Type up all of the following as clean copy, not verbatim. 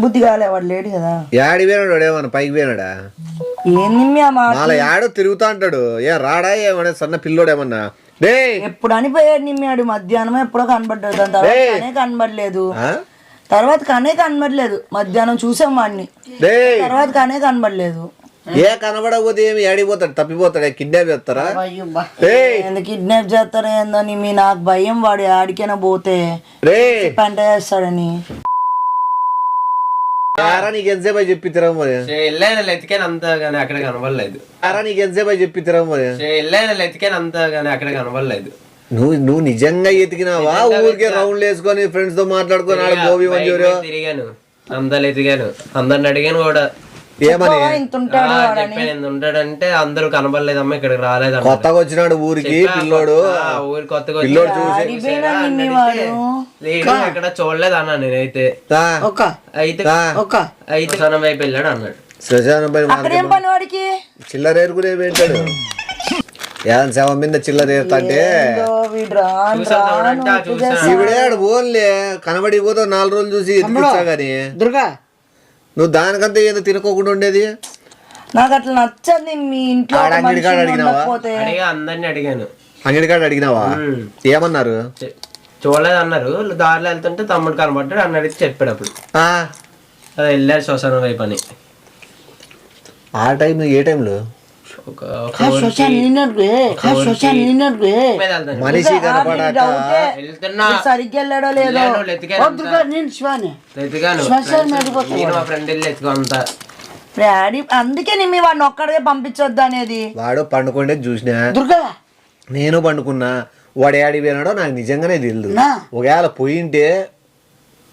బుద్ధి కాలే వాడు లేడు కదా. యాడి పోయినాడు ఏమన్నా పైకి పోయినాడా? ఏంది మళ్ళీ యాడో తిరుగుతా అంటాడు. ఏ రాడా ఏమన్నా సన్న పిల్లోడు ఏమన్నా? ఎప్పుడు అనిపోయాడు నిమ్మాడు. మధ్యాహ్నం ఎప్పుడో కనబడ్డాడు, దాని తర్వాత కనబడలేదు. తర్వాత కనబడలేదు. మధ్యాహ్నం చూసాం వాడిని, తర్వాత కనబడలేదు. ఏ కనబడకపోతే ఏమి ఏడిపోతాడు? తప్పిపోతాడు? కిడ్నాప్ చేస్తారా? కిడ్నాప్ చేస్తారా ఏందని నాకు భయం. వాడు ఆడికైనా పోతే పంట చేస్తాడని. నీకు ఎంతసేపు అయి చెప్పిరా మరి? ఎతికాను అంతా గానీ అక్కడ కనబడలేదు. నీకు ఎంతసేపు అయి చెప్పిరా మరి? ఎతికాను అంతా గానీ అక్కడ కనబడలేదు. నువ్వు నిజంగా ఎతికినావా? ఊరికే రౌండ్ వేసుకొని ఫ్రెండ్స్ తో మాట్లాడుకుని గోబీ మంచూరియా తిరిగాను, అందరు ఎతికాను, అందరిని అడిగాను కూడా. ఏమని ఉంటాడంటే అందరూ కనబడలేదమ్మా, ఇక్కడికి రాలేదు. కొత్తగా వచ్చినాడు ఊరికి పిల్లోడు. ఊరికి కొత్తగా చూసి ఇక్కడ చూడలేదు అన్నా నేనైతే. అయితే శ్మశానం వైపు వెళ్ళాడు అన్నాడు. శ్మశానం పైన చిల్లర ఏరుకునే పెట్టాడు. శవం మీద చిల్లర ఏరుతాంటే ఈవిడే ఓన్లే కనబడిపోతావు. 4 రోజులు చూసి ఎత్తుకొచ్చా గాని నువ్వు దానికంతా ఏదో తినుకోకుండా ఉండేది. నాకు అట్లా నచ్చదు. మీ ఇంట్లో అంగడికాడ అడిగినావా? అందరిని అడిగాను. అంగడికాడ అడిగినావా? ఏమన్నారు? చూడలేదు అన్నారు. దారిలో వెళ్తుంటే తమ్ముడు కనబడ్డాడు అన్న అడిగితే చెప్పాడు. అప్పుడు అది వెళ్ళారు శ్మశానం వైపు అని. ఆ టైం ఏ టైంలో? మనిషి కనపడాక సరిగ్గా వెళ్ళాడో లేదో. అందుకే నిమ్మి వాడిని ఒక్కడికే పంపించొద్దు అనేది. వాడు పండుకుంటే చూసినా, నేను పండుకున్నా. వాడు ఏడి పోయినాడో నాకు నిజంగానే తెలియదు. ఒకవేళ పోయింటే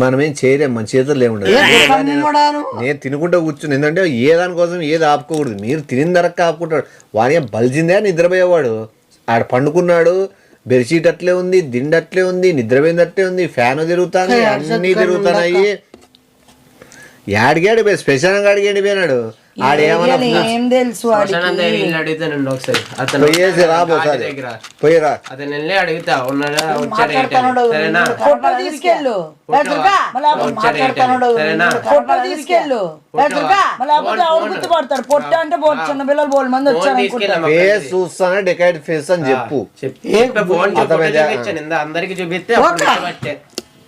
మనమేం చేయలేం, మన చేతుల్లో ఏముండదు. నేను తినుకుంటా కూర్చుని, ఎందుకంటే ఏ దానికోసం ఏది ఆపుకోకూడదు. మీరు తినిన ధరకు ఆపుకుంటాడు. వాడి బలిచిందే నిద్రపోయేవాడు. ఆడ పండుకున్నాడు, బెడ్షీట్ అట్లే ఉంది, దిండు అట్లే ఉంది, నిద్రపోయింది అట్లే ఉంది, ఫ్యాన్ తిరుగుతాను, అన్నీ తిరుగుతున్నాయి. యాడిగాడి పోయి శ్మశానంగా అడిగాడి పోయినాడు. ఏం తెలుసు పోయిరా అడుగుతా తీసుకెళ్ళు గుర్తుపడతాడు. పొట్ట అంటే చిన్న పిల్లలు బోల్ మంది వచ్చారు చూస్తానే డెకైడ్ ఫేస్ అని చెప్పు. అందరికి చూపిస్తే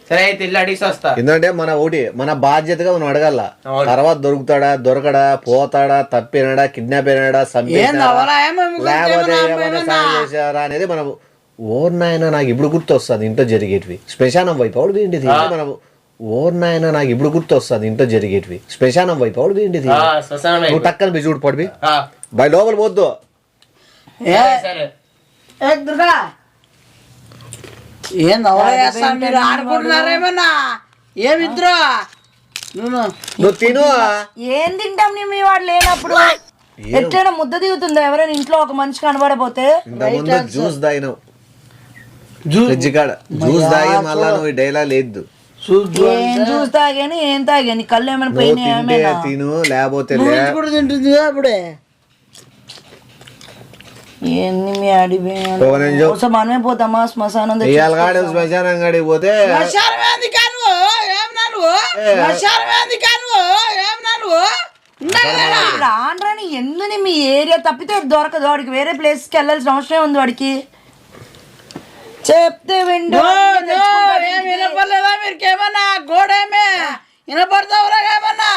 సరే అయితే ఇల్లు అడిగి వస్తా. ఎందుకంటే మన బాధ్యతగా మనం అడగాల. తర్వాత దొరుకుతాడా, దొరకడా, పోతాడా, తప్పినాడా, కిడ్నాప్ అయినాడా, లేకపోతే ఏమైనా సాయం చేశారా అనేది మనం ఓర్నాయన నాకు ఇప్పుడు గుర్తు వస్తుంది ఇంట్లో జరిగేటివి. శ్మశానం వైపు అవుడు ఏంటిది మనం ఓర్నాయన నాకు ఇప్పుడు గుర్తు వస్తుంది ఇంట్లో జరిగేటివి. శ్మశానం వైపు అవుడు ఏంటిది నువ్వు టక్కన బి చూడు పడివి బయ లోపల పోద్దు. మీరు ఆడుకుంటున్నారేమన్నా? ఏమిద్రో నువ్వు తిను. ఏం తింటాం మీ వాడు లేనప్పుడు? ఎట్లైనా ముద్ద దిగుతుందా ఎవరైనా ఇంట్లో ఒక మనిషి కనబడపోతే? జ్యూస్ తాగినావు, జ్యూస్ తాగి మళ్ళా నువ్వు డైలాగ్ లేదు. జ్యూస్ తాగాని ఏం తాగాని కళ్ళు ఏమైనా పోయినా తిను, లేకపోతే తింటుంది అప్పుడే. ఏంది మీ అడిపోయి మనమే పోతామా శ్మశానం? శ్మశానం కాడికి పోతే రాని ఎందుని మీ ఏరియా తప్పితే దొరకదు. వాడికి వేరే ప్లేస్కి వెళ్ళాల్సిన అవసరం ఉంది. వాడికి చెప్తే విండు వినపడలేదా? మీరుకేమన్నా గోడేమే వినపడతావురా? ఏమన్నా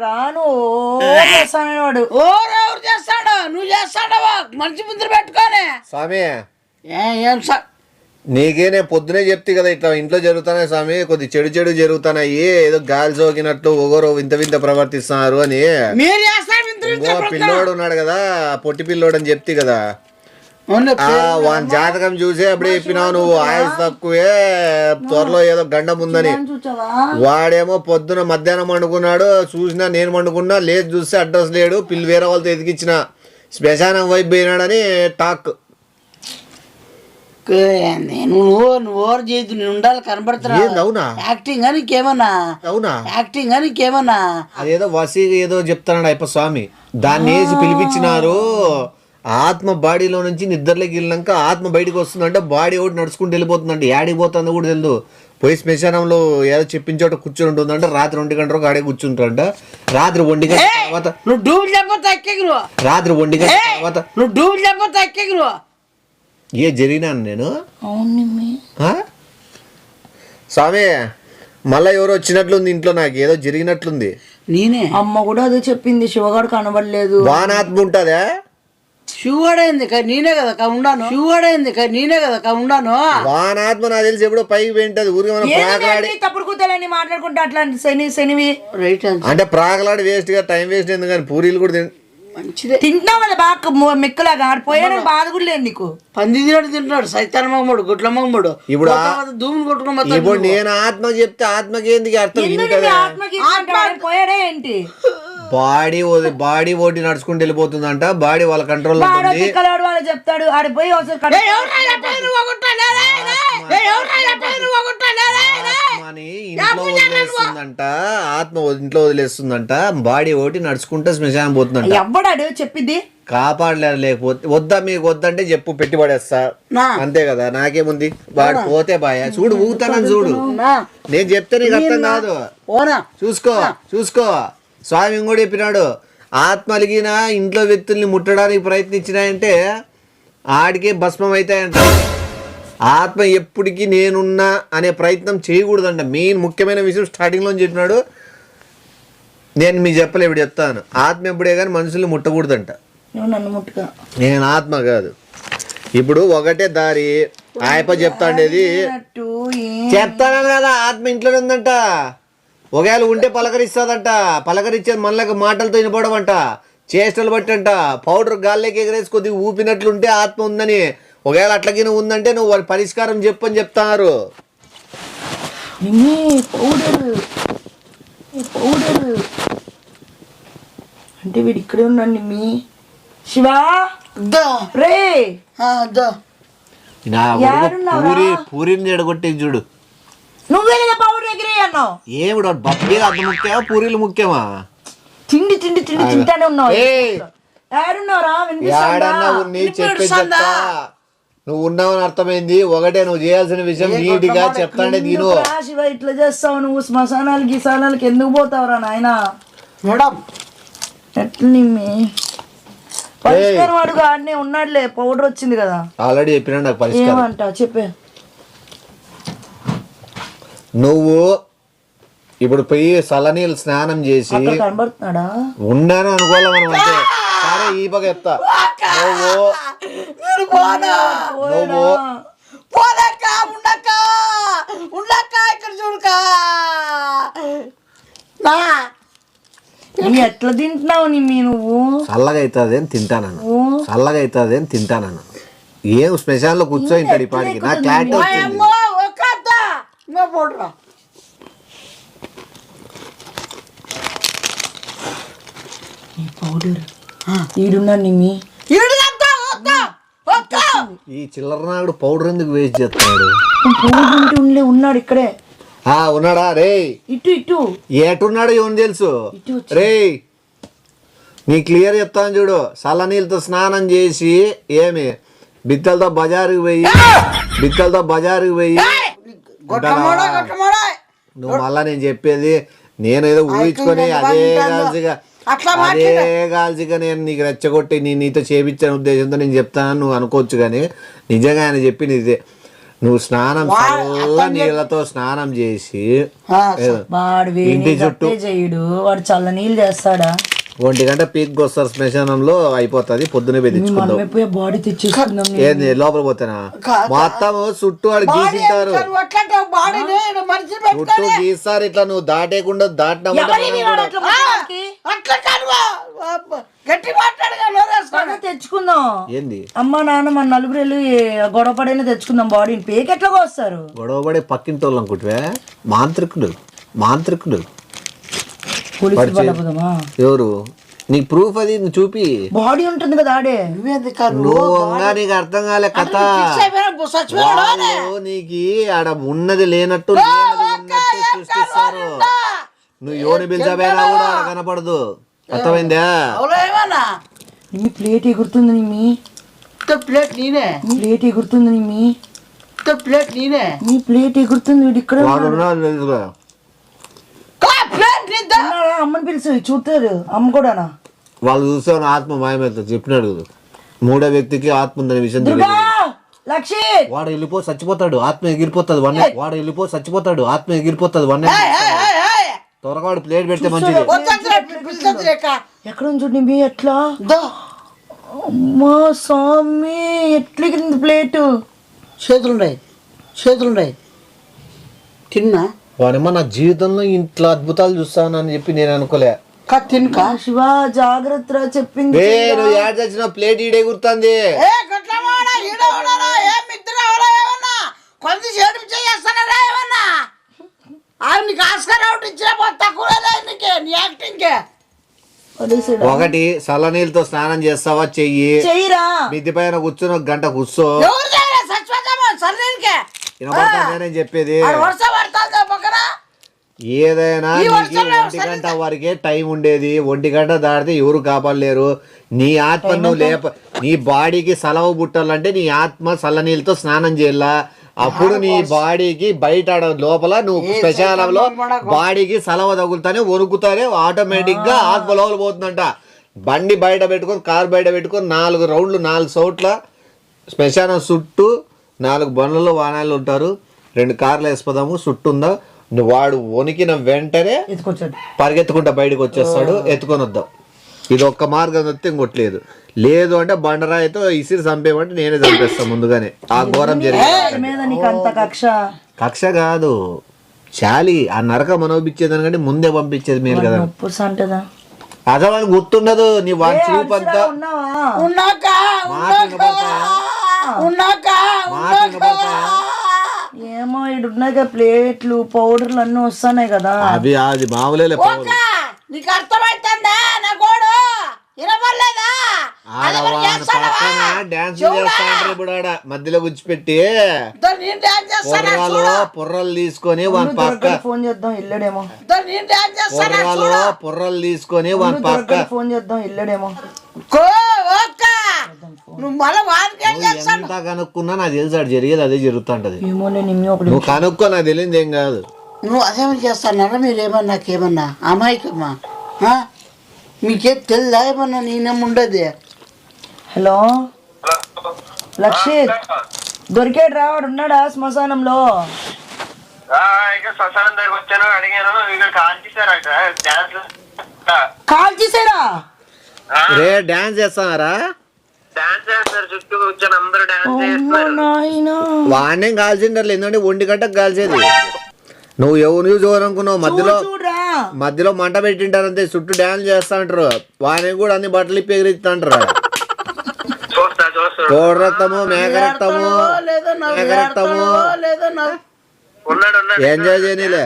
రాను వాడు ఎవరు చేస్తాడు? నువ్వు చేస్తాడవా? మంచి ముద్ర పెట్టుకోనే స్వామి. నీకే నేను పొద్దునే చెప్తే కదా ఇట్లా ఇంట్లో జరుగుతున్నాయి స్వామి, కొద్ది చెడు జరుగుతున్నాయి, ఏదో గాలి సోకినట్టు ఒకరు వింత వింత ప్రవర్తిస్తున్నారు అని. పిల్లోడు ఉన్నాడు కదా, పొట్టి పిల్లోడు అని చెప్తే కదా, వాని జాతకం చూసే అప్పుడే చెప్పినావు నువ్వు. ఆయుష్ తక్కువే, త్వరలో ఏదో గండం ఉందని. వాడేమో పొద్దున మధ్యాహ్నం వండుకున్నాడు, చూసినా నేను వండుకున్నా, లేదు చూస్తే అడ్రస్ లేడు, పిల్లి వేరే వాళ్ళతో ఎదిగించిన శ్మశానం వైపు పోయినాడని టాక్. నువ్వు చేతి ఉండాలి కనబడుతున్నా యాక్టింగ్ అని ఇంకేమన్నా? అవునా యాక్టింగ్ అని ఇంకేమన్నా? అదేదో వసి ఏదో చెప్తాడు అయ్యప్ప స్వామి, దాన్ని వేసి పిలిపించినారు. ఆత్మ బాడీలో నుంచి నిద్రలోకి వెళ్ళినాక ఆత్మ బయటకు వస్తుందంటే బాడీ ఒకటి నడుచుకుంటూ వెళ్ళిపోతుందంటే యాడికి పోతుందో కూడా తెలియదు. పోయి శ్మశానంలో ఏదో చెప్పిన చోట కూర్చొని ఉంటుందంట. రాత్రి 1 గంట వరకు ఆడే కూర్చుంటారంట. రాత్రి 1 గంట తర్వాత నువ్వు డూబు లేకపోతే ఎక్కేకు రాత్రి 1 గంట తర్వాత నువ్వు డూబు లేకపోతే ఎక్కేకు ఏ జరిగినాను నేను అవును నిమ్మి. ఆ? స్వామి మళ్ళా ఎవరో వచ్చినట్లుంది ఇంట్లో, నాకు ఏదో జరిగినట్లుంది. నేనే అమ్మ కూడా అదే చెప్పింది, శివగాడు కనబడలేదు. వానాత్మ ఉంటదా? శివుడైంది నేనే కదా ఉండాను. శివుడైంది నేనే కదా ఉండాను. వానాత్మ నాకు తెలిసి ఎప్పుడో పైకి పోయింటది. ఊరికి మనం ప్రాకలాడి తప్పుడు కూతలని మాట్లాడుకుంటా అట్లా శనివి రైట్ అంటే ప్రాకలాడి వేస్ట్ గా టైం వేస్ట్ ఎందుకు కానీ పూరీలు కూడా మంచిదే. తింటున్నావు కదా బాగా మెక్కలాగా ఆడిపోయాను, బాధ కూడా లేదు నీకు. పంది తింటున్నాడు సైతాన్ మగముడు గుట్ల మగముడు. ఇప్పుడు ధూములు కొట్టుకుని ఇప్పుడు నేను ఆత్మ చెప్తే ఆత్మకి ఎందుకు అర్థం వింటదా? పోయాడే ఏంటి బాడీ ఓటి నడుచుకుంటూ వెళ్ళిపోతుందంట. బాడీ వాళ్ళ కంట్రోల్ ఉంటుంది. వాళ్ళు చెప్తాడు ఆడిపోయి ఆత్మని ఇంట్లో వదిలేస్తుందంట. ఆత్మ ఇంట్లో వదిలేస్తుందంట. బాడీ ఓటి నడుచుకుంటే శ్మశానం పోతుందంట. ఎవ్వడాడు చెప్పింది కాపాడలేరు. లేకపోతే వద్దా మీకు వద్దంటే చెప్పు, పెట్టి పడేస్తా అంతే కదా. నాకేముంది, వాడు పోతే బాయ్. చూడు ఊగుతానని చూడు. నేను చెప్తే నీకు అర్థం కాదు. చూసుకో స్వామి కూడా చెప్పినాడు, ఆత్మలిగిన ఇంట్లో వ్యక్తుల్ని ముట్టడానికి ప్రయత్నించినాయంటే ఆడికే భస్మం అవుతాయంట. ఆత్మ ఎప్పటికీ నేనున్నా అనే ప్రయత్నం చేయకూడదంట. మెయిన్ ముఖ్యమైన విషయం స్టార్టింగ్లో చెప్పినాడు. నేను మీకు చెప్పలే, ఇప్పుడు చెప్తాను. ఆత్మ ఎప్పుడే కానీ మనుషుల్ని ముట్టకూడదంట. నన్ను ముట్టుగా నేను ఆత్మ కాదు. ఇప్పుడు ఒకటే దారి ఆయప చెప్తాండేది చెప్తాను కదా. ఆత్మ ఇంట్లోనే ఉందంట. ఒకవేళ ఉంటే పలకరిస్తుందంట. పలకరించేది మనలకు మాటలతో వినపడమంట, చేష్టలు బట్టి అంట. పౌడర్ గాల్లోకి ఎగరేసి కొద్దిగా ఊపినట్లుంటే ఆత్మ ఉందని. ఒకవేళ అట్లకి ఉందంటే నువ్వు వారి పరిష్కారం చెప్పని చెప్తారు. అంటే వీడు ఇక్కడే ఉన్నాడు నిమ్మి. శివా రే పూరిని ఎడగొట్టే చూడు. నువ్వే కదా పౌడర్ ఎగిరే అన్నావు. ఏమిడు బప్పే అది ముఖ్యమా పూరీలు ముఖ్యమా? తిండి తింటానే ఉన్నావు. చెప్పే చెప్తా. నువ్వు ఉన్నావని అర్థమైంది. ఒకటే నువ్వు చేయాల్సిన విషయం నీట్ గా చెప్తాండే దీను. శివ ఇట్లా చేస్తావు నువ్వు. శ్మశానాలు గిసానాలకి ఎందుకు పోతావురా నాయన? మేడం ఎట్లా నిమ్మి పరిష్కారం అడుగు. ఆడనే ఉన్నాడులే, పౌడర్ వచ్చింది కదా. ఆల్రెడీ చెప్పినా నాకు పరిష్కారం. ఏమంట చెప్పే. నువ్వు ఇప్పుడు పోయి సలనీళ్ళు స్నానం చేసి కనబడుతున్నాడా? ఉన్నాను అనుకోవాలి మనం. అంటే సరే ఈ పక్క చెప్తా. ఎట్లా తింటున్నావు నిమ్మి నువ్వు? చల్లగా అవుతుంది అని తింటానన్న. ఏం స్పెషల్ లో కూర్చోయింటాడు ఈ పాటికి. నాకు క్లారిటీ వచ్చింది. ఈడున్నా నిమ్మి. ఈ చిల్లర నాడు పౌడర్ ఎందుకు వేస్ట్ చేస్తున్నాడు? ఉన్నాడు ఇక్కడే. ఉన్నాడా రే? ఇటు ఏటున్నాడు ఏమని తెలుసు రే? నీ క్లియర్ చెప్తాను చూడు. చల్ల నీళ్ళతో స్నానం చేసి ఏమి బిత్తలతో బజారుకి పోయి నువ్వు మళ్ళా నేను చెప్పేది నేను ఏదో ఊహించుకొని అదే కాల్చిగా నేను నీకు రెచ్చగొట్టి నీతో చేపించిన ఉద్దేశంతో నేను చెప్తాను నువ్వు అనుకోవచ్చు. కానీ నిజంగా ఆయన చెప్పింది ఇదే. నువ్వు స్నానం చల్ల నీళ్ళతో స్నానం చేసి ఇంటి చుట్టూ చేయడు. వాడు చల్ల నీళ్ళు చేస్తాడా? 1 గంట పీక్ వస్తారు శ్మశానంలో అయిపోతుంది. పొద్దునే తెచ్చుకుందాం. ఏంది లోపల పోతేనా మొత్తం చుట్టూ వాడు గీసింటారు. చుట్టూ గీస్తారు. ఇట్లా నువ్వు దాటేయకుండా తెచ్చుకుందాం. ఏంది అమ్మ నాన్న మన నలుగురు వెళ్ళి గొడవ పడైనా తెచ్చుకుందాం. బాడీని పేకి ఎట్లా వస్తారు? గొడవ పడే పక్కింటి వాళ్ళు అనుకుంటే మాంత్రికుడు ఎవరు? నీకు ప్రూఫ్ అది చూపి. బాడీ ఉంటుంది కదా ఆడే. నీకు అర్థం కాలే కథ. నీకు ఆడ ఉన్నది లేనట్టు సృష్టిస్తారు. నువ్వు యోని పిలిచబోయినా కూడా కనపడదు. అర్థమైందా? ప్లేట్ ఎగురుతుంది నిమ్మి. ప్లేట్ ఎగురుతుంది నిమ్మి. మొత్తం ప్లేట్ నేనే. నీ ప్లేట్ ఎగురుతుంది వీడు ఇక్కడ వాడు ఉన్నాడు తెలుసుగా. ప్లేట్ నీదా? అమ్మని పిలిచి చూస్తారు అమ్మ కూడానా వాళ్ళు చూస్తే వాని ఆత్మ మాయమవుతుంది చెప్పినాడు కదా. మూడో వ్యక్తికి ఆత్మ ఉందనే విషయం దుర్గా తెలియదు. లక్షి వాడు వెళ్ళిపో చచ్చిపోతాడు, ఆత్మ ఎగిరిపోతుంది వన్. వాడు వెళ్ళిపో చచ్చిపోతాడు, ఆత్మ ఎగిరిపోతుంది వన్. త్వరగా వాడు ప్లేట్ పెడితే మంచిది. ఎక్కడ చూడండి మీ ఎట్లా అమ్మా స్వామి ఎట్లా ఎగిరింది ప్లేటు చేతులున్నాయి తిన్నా వాడేమో నా జీవితంలో ఇంట్లో అద్భుతాలు చూస్తానని చెప్పి నేను అనుకోలే. తినకా శివ జాగ్రత్త చెప్పింది నువ్వు యాడ్ తెచ్చిన ప్లేట్ ఈడే గుర్తుంది. ఒకటి చల్లనీళ్ళతో స్నానం చేస్తావా చెయ్యి, చెయ్యిరా మిద్ది పైన కూర్చొని ఒక గంట కూర్చో. వినపడతానే చెప్పేది. ఏదైనా నీకు 1 గంట వరకే టైం ఉండేది. 1 గంట దాటితే ఎవరు కాపాడలేరు. నీ ఆత్మ నువ్వు నీ బాడీకి సలవ పుట్టాలంటే నీ ఆత్మ చల్లనీళ్ళతో స్నానం చేయాల. అప్పుడు నీ బాడీకి బయట లోపల నువ్వు శ్మశానంలో బాడీకి సలవ తగులుతానే వణుకుతానే ఆటోమేటిక్ గా ఆత్మ లోపల పోతుందంట. బండి బయట పెట్టుకొని కారు బయట పెట్టుకొని 4 రౌండ్లు 4 చోట్ల శ్మశానం చుట్టూ 4 బండ్లలో వాహనాలు ఉంటారు. 2 కార్లు వేసిపోదాము చుట్టూ ఉందా. వాడు వణికిన వెంటనే పరిగెత్తుకుంటా బయటకు వచ్చేస్తాడు. ఎత్తుకొని వద్దాం. ఇది ఒక్క మార్గం వస్తే ఇంకొట్లేదు. లేదు అంటే బండరాయితో ఇసిరి చంపేమంటే నేనే చంపేస్తాను ముందుగానే. ఆ ఘోరం జరిగింది. కక్ష కాదు చాలి. ఆ నరకం అనుభవించేదానికంటే ముందే పంపించేది మీరు కదా. అసలు వాడికి గుర్తుండదు. నీ వాడి చూపు అంతా ఏమో ఇడున్నాయి ప్లేట్లు పౌడర్లు అన్నీ వస్తున్నాయి కదా. అవి అది మామూలే. నీకు అర్థమైతుందా నా గోడు వినపడలేదా? డాన్స్ చేస్తాంటారు ఇప్పుడు. ఆడ మధ్యలో కూర్చిపెట్టి పుర్రలు తీసుకొని వాని పక్క ఫోన్ చేద్దాం ఇల్లడేమో. పుర్రలు తీసుకొని వాని పక్క ఫోన్ చేద్దాం ఇల్లడేమో. ఎంత కనుక్కున్నా నాకు తెలిసి ఆడు జరిగేది అదే జరుగుతుంటది. ఏమోలే నువ్వు కనుక్కో, నాకు తెలియదు ఏం కాదు. నువ్వు అదేమని చేస్తానరా మీరేమన్నా నాకేమన్నా అమాయకమ్మా? మీకేం తెలుదా ఏమన్నా నేనేముండదు. హలో లక్షిత్ దొరికాడు రావాడు ఉన్నాడా శ్మశానంలో? కాల్ చేసారా? రే డాన్స్ చేస్తానారా? వాడినేం కాల్చిండర్లు. ఎందుకంటే 1 గంటకు కాల్చేది. నువ్వు ఎవరు చూడాలనుకున్నావు? మధ్యలో మంట పెట్టింటారు అంతే. చుట్టూ డాన్స్ చేస్తా అంటారు. వాడిని కూడా అన్ని బట్టలు ఇప్పి ఎగిరిస్తా అంటారు. తోడు రక్తము మేక రక్తము ఎంజాయ్ చేయనిలే.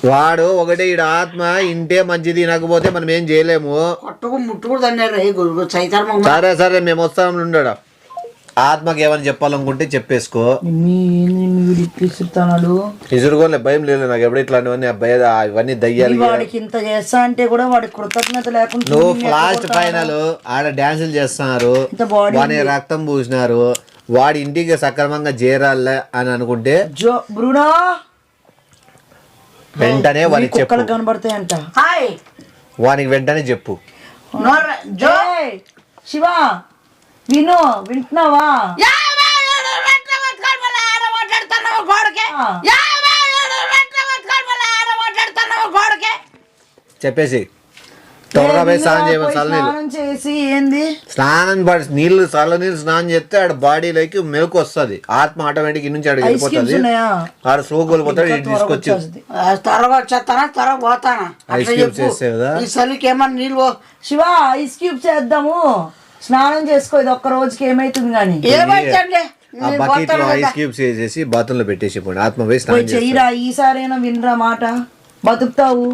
వాడు ఒకటి ఈడ ఆత్మ ఇంటే మంచిది తినకపోతే మనం ఏం చేయలేము. సరే సరే మేము వస్తాం ఉండడా. ఆత్మకి ఏమని చెప్పాలనుకుంటే చెప్పేసుకో. ఇసురుకోలే భయం లేదు నాకు. ఎప్పుడు ఇట్లాంటివన్నీ ఇవన్నీ దయ్యాలు. వాడికి ఇంత చేస్తా అంటే కూడా వాడికి కృతజ్ఞత లేకుండా నువ్వు లాస్ట్ ఫైనల్ ఆడ డాన్సులు చేస్తున్నారు, వాని రక్తం పూసినారు, వాడి ఇంటికి సక్రమంగా చేరాలే అని అనుకుంటే వెంటనే వానికి చెప్పు. కనబడతాయంట. వానికి వెంటనే చెప్పు. శివ విను వింటున్నావా? చెప్పేసి త్వరగా పోయి స్నానం చేయమని. చేసి ఏంది స్నానం నీళ్ళు చల్ల నీళ్ళు స్నానం చేస్తే ఆడ బాడీలోకి మెలకు వస్తుంది. ఆత్మ ఆటోమేటిక్ నుంచి ఆడ వెళ్ళిపోతుంది. ఆడ స్లో కోల్పోతాడు. ఇటు తీసుకొచ్చి ఐస్ క్యూబ్స్ చేస్తే కదా. శివ ఐస్ క్యూబ్ చేద్దాము, స్నానం చేసుకో. ఇది ఒక్క రోజుకి ఏమైతుంది కానీ ఆ బకెట్ లో ఐస్ క్యూబ్స్ వేసేసి బాత్రూమ్ లో పెట్టేసి పోండి. ఆత్మ పోయి స్నానం చెయ్యిరా. ఈసారైనా వినరా మాట, బతుకుతావు.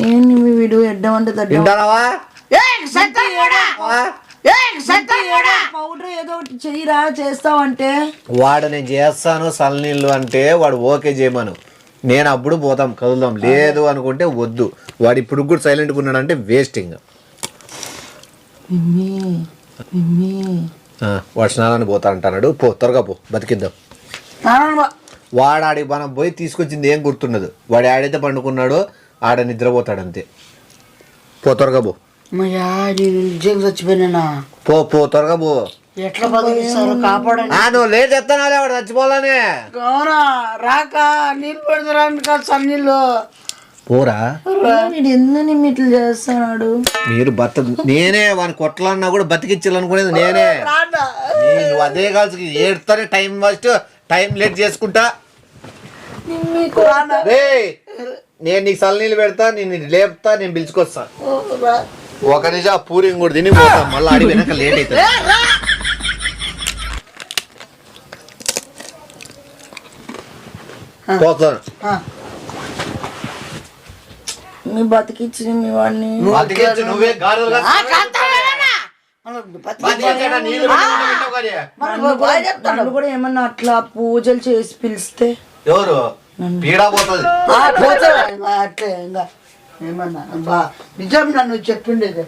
ఏంటి వీడు ఎడ్డమంటే పౌడర్ ఏదో ఒకటి చెయ్యిరా చేస్తావంటే. వాడు నేను చేస్తాను చల్లనీళ్ళు అంటే వాడు ఓకే చేయమను. నేను అప్పుడు పోతాం కదులుదాం. లేదు అనుకుంటే వద్దు. వాడు ఇప్పుడు కూడా సైలెంట్గా ఉన్నాడంటే వేస్టింగ్. వాడు స్నానాన్ని పోతా అంటున్నాడు, పో త్వరగా పో, బతికిద్దాం. వాడు ఆడికి మనం పోయి తీసుకొచ్చింది ఏం గుర్తుండదు. వాడు ఆడైతే పండుకున్నాడో ఆడ నిద్రపోతాడు అంతే. పో త్వరగా పో. నేను నిజంగా చచ్చిపోయినా. పో పో త్వరగా పో. ఎట్లా బతికిస్తారు కాపాడండి. నువ్వు లేట్ చెప్తానాలే వాడు చచ్చిపోవాలని. అవునా రాక నీళ్ళు పెడతారని కాదు సన్నీళ్ళు. పోరా వీడు ఎందుకు నిమ్మిట్లు చేస్తున్నాడు? మీరు నేనే వాడిని కొట్టాలన్నా కూడా బతికిచ్చాలనుకునేది నేనే. నువ్వు అదే కాల్సి ఏడుతానే టైం ఫస్ట్ టైం లేట్ చేసుకుంటా. నేను నీకు చల్లనీళ్ళు పెడతా, నేను లేపుతా, నేను పిలుచుకొస్తా. ఒక నిజం ఆ పూరి కూడా తిని పోతా, మళ్ళీ ఆడి వెనక లేట్ అవుతుంది. పోతాను. మీ బతికిచ్చి మీ వాడిని నువ్వే గాడులుగా నన్ను కూడా ఏమన్నా అట్లా పూజలు చేసి పిలిస్తే ఎవరు పీడా పోతుంది. అట్లే ఇంకా ఏమన్నా నిజం నన్ను చెప్పిండేది.